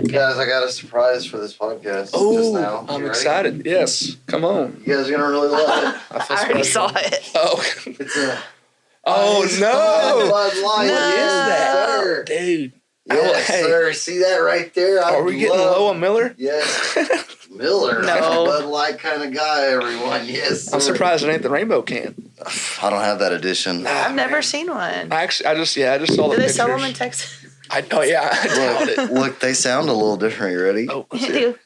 look. Guys, I got a surprise for this podcast. Oh, just now. I'm You ready? excited. Yes, come on. You guys are gonna really love it. I, feel I already special. saw it. Oh, It's a oh no, Bud Light. No. Yes, sir. dude. Yes, Hey. sir. See that right there? Are we getting low on Miller? Yes. Miller. No. I'm a Bud Light kind of guy, everyone. Yes, sir. I'm surprised it ain't the rainbow can. I don't have that edition. I've never seen one. I just saw the Do they pictures. sell them in Texas? I doubt it. Look, they sound a little different. You ready? Oh, let's They see it.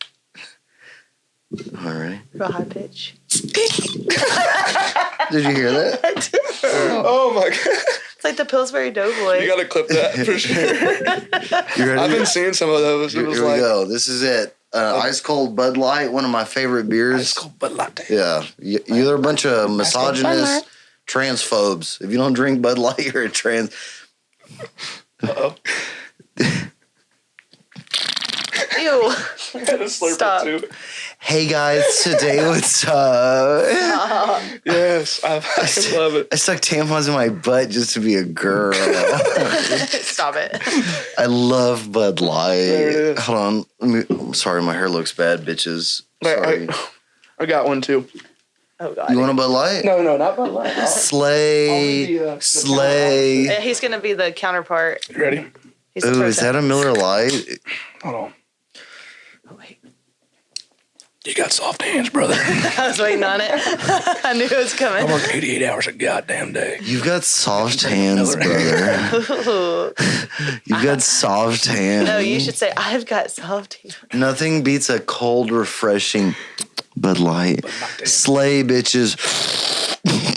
do. All right. Real high pitch. Did you hear that? I did. Oh my god. It's like the Pillsbury Doughboy. You gotta clip that for sure. You ready? I've been seeing some of those. It Here, was here like we go. This is it. Ice cold Bud Light, one of my favorite beers. ice cold Bud Latte. Yeah, you're a bunch of Bud misogynist Light. transphobes. If you don't drink Bud Light, you're a trans. Uh-oh. Ew. I had to slurp Stop. it too. Hey guys, today what's up? Yes, I fucking love it. I stuck tampons in my butt just to be a girl. Stop it. I love Bud Light. There it is. Hold on. I'm sorry, my hair looks bad, bitches. Wait, Sorry. I got one too. Oh, God. You want a Bud Light? No, not Bud Light. Slay. I'll be the Slay. He's going to be the counterpart. You ready? He's the Ooh, is person. that a Miller Light? Hold on. Oh, wait. You got soft hands, brother. I was waiting on it. I knew it was I coming. work 88 hours a goddamn day. You've got soft hands, brother. Ooh. You've got soft hands. No, you should say, I've got soft hands. Nothing beats a cold, refreshing Bud Light. Slay, bitches.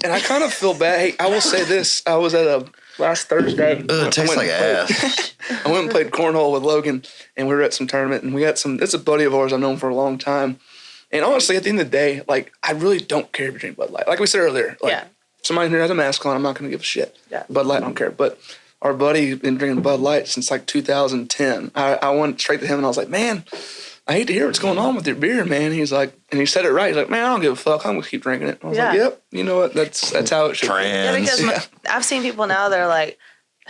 And I kind of feel bad. Hey, I will say this. I was at a last Thursday. Ugh, it tastes like ass. I went and played cornhole with Logan, and we were at some tournament, and we got some. It's a buddy of ours I've known for a long time. And honestly, at the end of the day, like, I really don't care if you drink Bud Light. Like we said earlier, like, Yeah. somebody here has a mask on, I'm not going to give a shit. Yeah. Bud Light, I don't care. But our buddy been drinking Bud Light since like 2010. I went straight to him, and I was like, man, I hate to hear what's going on with your beer, man. He's like, and he said it right. He's like, man, I don't give a fuck. I'm going to keep drinking it. I was like, Yeah. yep, you know what? That's how it should be. Yeah, because Trans. I've seen people now that are like,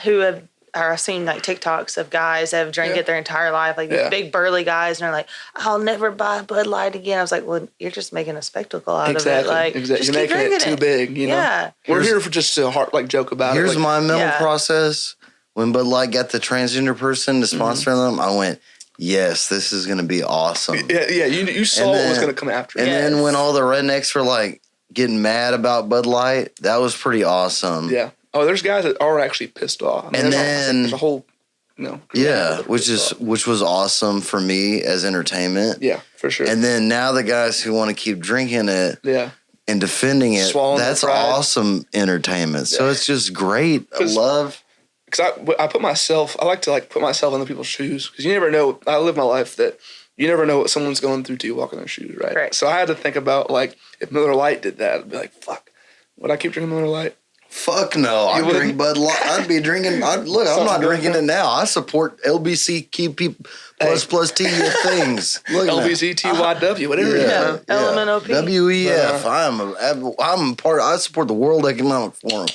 who have, or I've seen like TikToks of guys that have drank it their entire life, like Yeah. big burly guys, and they're like, I'll never buy Bud Light again. I was like, well, you're just making a spectacle out Exactly. of it. Like, exactly. just You're keep making it drinking too big, you know? Yeah. We're here for just to joke about Here's it. Like, my mental Yeah. process. When Bud Light got the transgender person to sponsor them, I went, yes, this is going to be awesome. yeah, you saw what was going to come after. And it. then Yes. when all the rednecks were like getting mad about Bud Light, that was pretty awesome. Yeah. Oh, there's guys that are actually pissed off. I mean, And there's a whole, group Yeah, of which pissed off. was awesome for me as entertainment. Yeah, for sure. And then now the guys who want to keep drinking it yeah. and defending it, Swallowing their that's pride. awesome entertainment. So Yeah. it's just great. I 'Cause- love. Because I like to like put myself in other people's shoes. Because you never know. I live my life that you never know what someone's going through till you walk in their shoes, right? Right. So I had to think about like if Miller Lite did that, I'd be like, fuck. Would I keep drinking Miller Lite? Fuck no! I wouldn't? drink Bud Light. I'd be drinking. Look, I'm not drinking it now. I support LBCQP plus T things. Look at that. LBZTYW, whatever. it is. Yeah. LMNOP. WEF. I'm part. I support the World Economic Forum.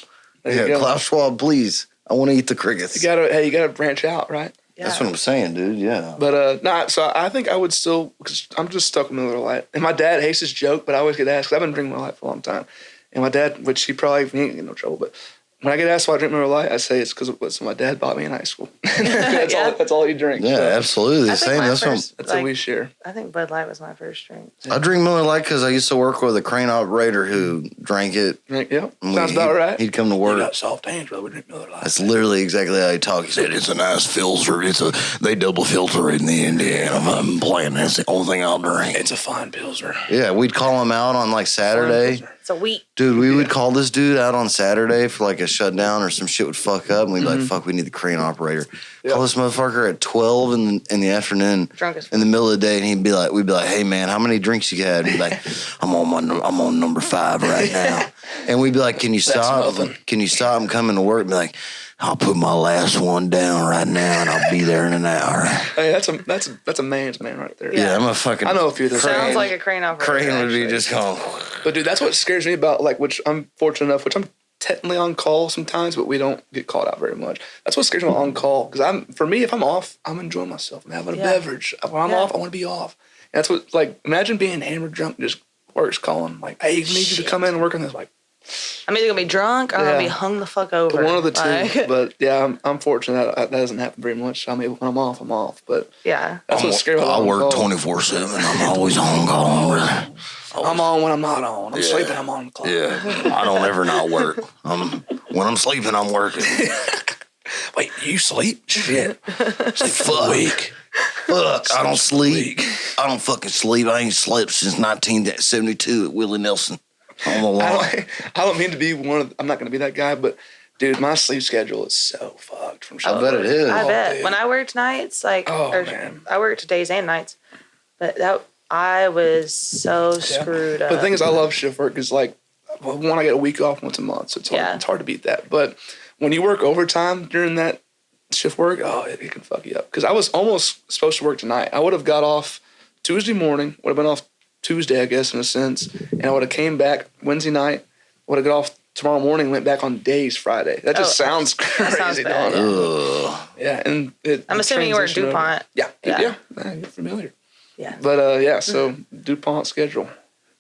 There you Yeah, go. Klaus Schwab, please. I want to eat the crickets. You gotta branch out, right? Yeah. That's what I'm saying, dude. Yeah. But so I think I would still, because I'm just stuck with Miller Lite. And my dad hates this joke, but I always get asked, 'cause I've been drinking Miller Lite for a long time. And my dad, which he ain't in no trouble, but when I get asked why I drink Miller Lite, I say it's because of what my dad bought me in high school. that's, Yeah. that's all he drinks. Yeah, So absolutely. I The think same. my That's first, that's what we share. I think Bud Light was my first drink. what I drink Miller Lite because I used to work with a crane operator who drank it. Yeah, and sounds about right. He'd come to You work. got soft hands, brother. We drink Miller Lite. That's literally exactly how he talked. He said, "It's a nice filter. They double filter it in the Indiana. I'm playing. That's the only thing I'll drink." It's a fine pilsner. Yeah, we'd call him out on like Saturday. It's a wheat. Dude, we would call this dude out on Saturday for like a shutdown or some shit would fuck up, and we'd be like, "Fuck, we need the crane operator." Yeah. Call this motherfucker at 12 in the afternoon, Drunk as fuck. in the middle of the day, and we'd be like, "Hey man, how many drinks you had?" And he'd be like, I'm on number 5 right now," and we'd be like, "Can you stop? nothing. Can you stop? I'm coming to work." And be like, "I'll put my last one down right now, and I'll be there in an hour." Hey, that's a man's man right there. Yeah, I'm a fucking. I know a few of those. Sounds like a crane operator. crane would be actually. just going. But dude, that's what scares me about, like, which I'm fortunate enough, which I'm technically on call sometimes, but we don't get called out very much. That's what scares me about on call. Because for me, if I'm off, I'm enjoying myself. I'm having a beverage. When I'm off, I want to be off. And that's what, like, imagine being hammered drunk and just work's calling. Like, hey, we need you to come in and work on this. Like, I'm either gonna be drunk or I'm gonna be hung the fuck over. one of the two. Like, But yeah, I'm fortunate that doesn't happen very much. I mean, when I'm off. But yeah. that's what's scary about I on work call. 24/7. I'm always on call, brother. I'm on when I'm not on. I'm sleeping, I'm on the clock. Yeah, I don't ever not work. When I'm sleeping, I'm working. Wait, you sleep? Shit. Fuck. Week. Fuck, I don't sleep. I don't fucking sleep. I ain't slept since 1972 at Willie Nelson on the lawn. I don't mean to be I'm not going to be that guy, but dude, my sleep schedule is so fucked from I bet it is. I bet. dude. When I worked nights, like, man. I worked days and nights, but I was so screwed up. But the thing is, I love shift work because, like, one, I get a week off once a month, so it's hard to beat that. But when you work overtime during that shift work, it can fuck you up. Because I was almost supposed to work tonight. I would have got off Tuesday morning, would have been off Tuesday, I guess, in a sense, and I would have came back Wednesday night, would have got off tomorrow morning, went back on days Friday. That just sounds crazy. sounds bad. Yeah, and I'm assuming you work at DuPont. Yeah, you're familiar. Yeah. But so DuPont schedule.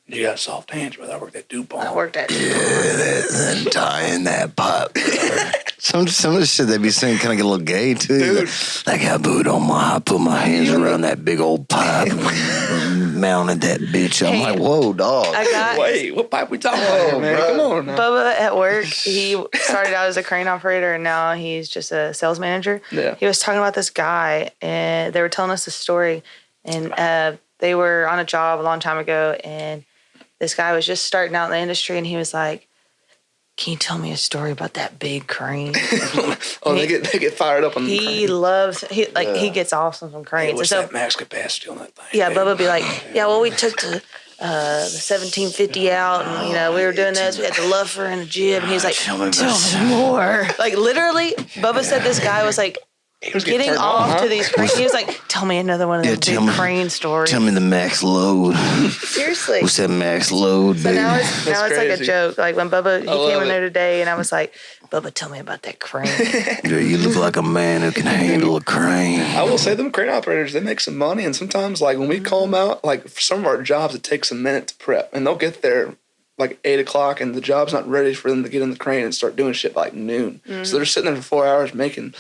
You got soft hands, brother. I worked at DuPont. I worked at Then tying that pipe. Some of the shit they be saying kind of get a little gay too. Dude. Like I put my hands around that big old pipe, mounted that bitch. I'm like, whoa, dog. I got Wait, what pipe we talking about here, man? bro. Come on now. Bubba at work. He started out as a crane operator and now he's just a sales manager. Yeah. He was talking about this guy and they were telling us the story. And they were on a job a long time ago and this guy was just starting out in the industry and he was like, can you tell me a story about that big crane? They get fired up on the He crane. loves, he gets awesome from Hey, cranes. what's And that max capacity on that thing? yeah, Hey, Bubba be like, yeah, well, we took the 1750 out and, we were doing this. We had the luffer and the jib. And he's like, Tell me tell me more. Like, literally, Bubba said this guy was like, he was getting turned off on, huh? to these cranes. He was like, tell me another one of them tell big me- crane stories. Tell me the max load. Seriously. What's that max load, So baby? now it's like a crazy. joke. Like when Bubba, he love came in it. there today and I was like, Bubba, tell me about that crane. Yeah, you look like a man who can handle a crane. I will say them crane operators, they make some money. And sometimes, like, when we call them out, like, for some of our jobs, it takes a minute to prep. And they'll get there, like, 8 o'clock, and the job's not ready for them to get in the crane and start doing shit by, like, noon. So they're sitting there for 4 hours making,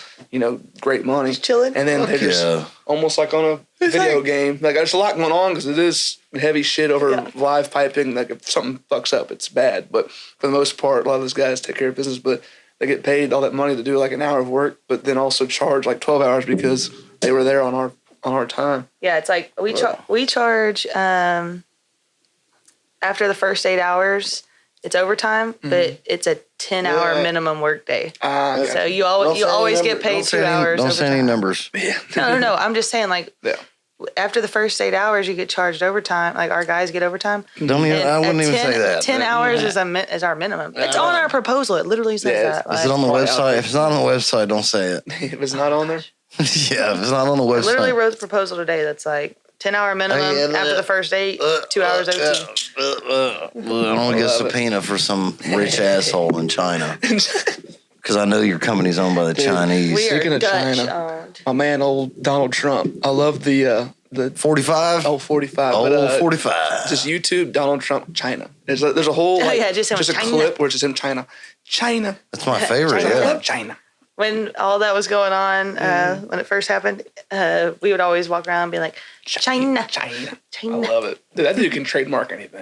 great money. Just chilling. And then they're just yeah. almost like on a video game. Like, there's a lot going on because it is heavy shit over live piping. Like, if something fucks up, it's bad. But for the most part, a lot of those guys take care of business. But they get paid all that money to do, like, an hour of work, but then also charge, like, 12 hours because they were there on our time. Yeah, it's like we charge after the first 8 hours, it's overtime, but it's a 10-hour Yeah. minimum work day. Okay. So you always get paid 2 hours. Don't say any overtime. numbers. No. I'm just saying, like, Yeah. after the first 8 hours, you get charged overtime. Like our guys get overtime. Don't even. And I wouldn't at even 10 say that. 10 hours is our minimum. It's on our proposal. It literally says Yeah, that. Is it on the Probably out website? there. If it's not on the website, don't say it. If it's not on there, Yeah, if it's not on the I literally website. wrote the proposal today. That's like 10-hour minimum yeah, after the first 8, 2 hours OT. I don't get a Love it. subpoena for some rich asshole in China. Because I know your company's owned by the Chinese. We Speaking are of Dutch China, owned. my man, old Donald Trump. I love the 45? 45. Oh, but, 45. Just YouTube Donald Trump China. There's a whole just him a China. clip where it's just him China. That's my favorite, I yeah. love China. When all that was going on, when it first happened, we would always walk around and be like, China. I China. love it. Dude, that dude can trademark anything.